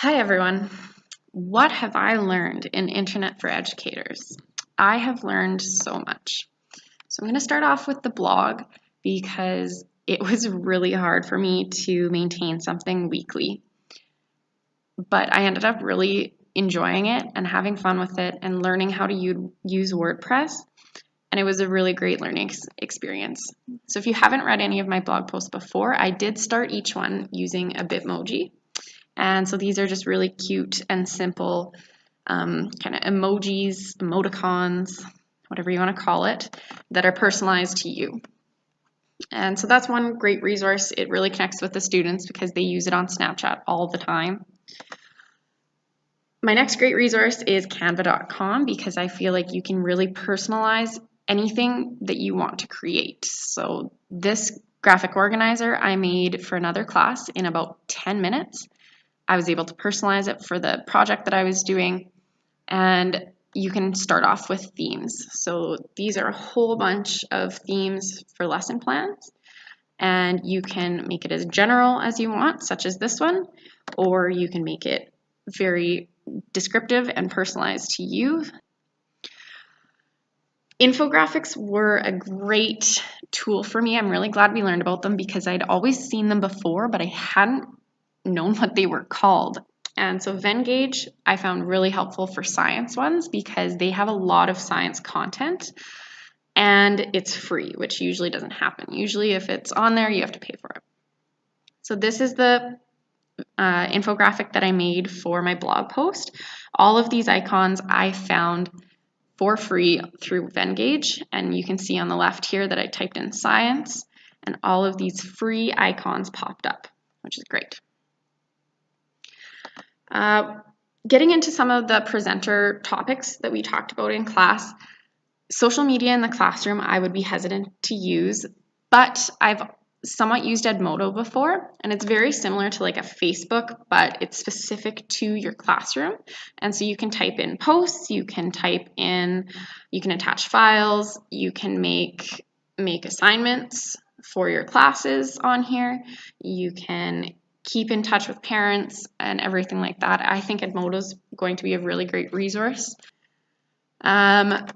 Hi everyone. What have I learned in Internet for Educators? I have learned so much. So I'm going to start off with the blog because it was really hard for me to maintain something weekly. But I ended up really enjoying it and having fun with it and learning how to use WordPress. And it was a really great learning experience. So if you haven't read any of my blog posts before, I did start each one using a Bitmoji. And so these are just really cute and simple kind of emojis, emoticons, whatever you want to call it, that are personalized to you. And so that's one great resource. It really connects with the students because they use it on Snapchat all the time. My next great resource is canva.com because I feel like you can really personalize anything that you want to create. So this graphic organizer I made for another class in about 10 minutes. I was able to personalize it for the project that I was doing, and you can start off with themes. So these are a whole bunch of themes for lesson plans, and you can make it as general as you want, such as this one, or you can make it very descriptive and personalized to you. Infographics were a great tool for me. I'm really glad we learned about them because I'd always seen them before, but I hadn't known what they were called. And so Venngage I found really helpful for science ones because they have a lot of science content and it's free, which usually doesn't happen. Usually if it's on there, you have to pay for it. So this is the infographic that I made for my blog post. All of these icons I found for free through Venngage, and you can see on the left here that I typed in science and all of these free icons popped up, which is great. Getting into some of the presenter topics that we talked about in class, social media in the classroom I would be hesitant to use, but I've somewhat used Edmodo before, and it's very similar to like a Facebook, but it's specific to your classroom. And so you can type in posts, you can attach files, you can make assignments for your classes on here, you can keep in touch with parents and everything like that. I think Edmodo is going to be a really great resource. Dr.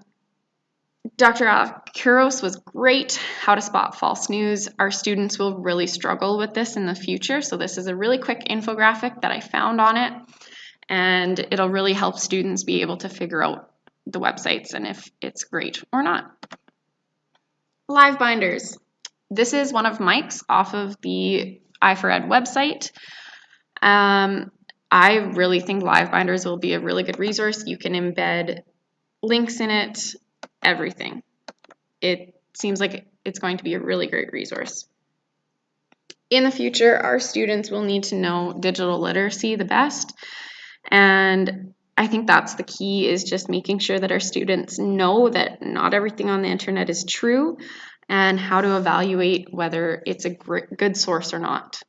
Kuros was great. How to spot false news. Our students will really struggle with this in the future. So this is a really quick infographic that I found on it, and it'll really help students be able to figure out the websites and if it's great or not. Live binders. This is one of Mike's off of the I4Ed website. I really think live binders will be a really good resource. You can embed links in it, everything. It seems like it's going to be a really great resource. In the future, our students will need to know digital literacy the best, and I think that's the key, is just making sure that our students know that not everything on the internet is true and how to evaluate whether it's a good source or not.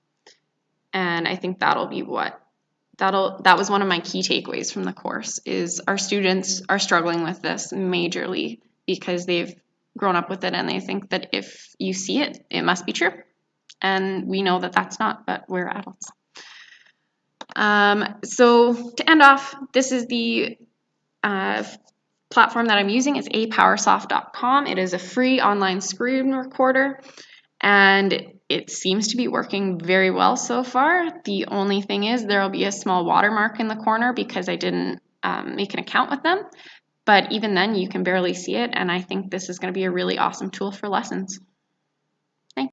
And I think that was one of my key takeaways from the course, is our students are struggling with this majorly because they've grown up with it and they think that if you see it, it must be true. And we know that that's not, but we're adults. So to end off, this is the platform that I'm using. It's apowersoft.com. It is a free online screen recorder, and it seems to be working very well so far. The only thing is there will be a small watermark in the corner because I didn't make an account with them. But even then, you can barely see it, and I think this is going to be a really awesome tool for lessons.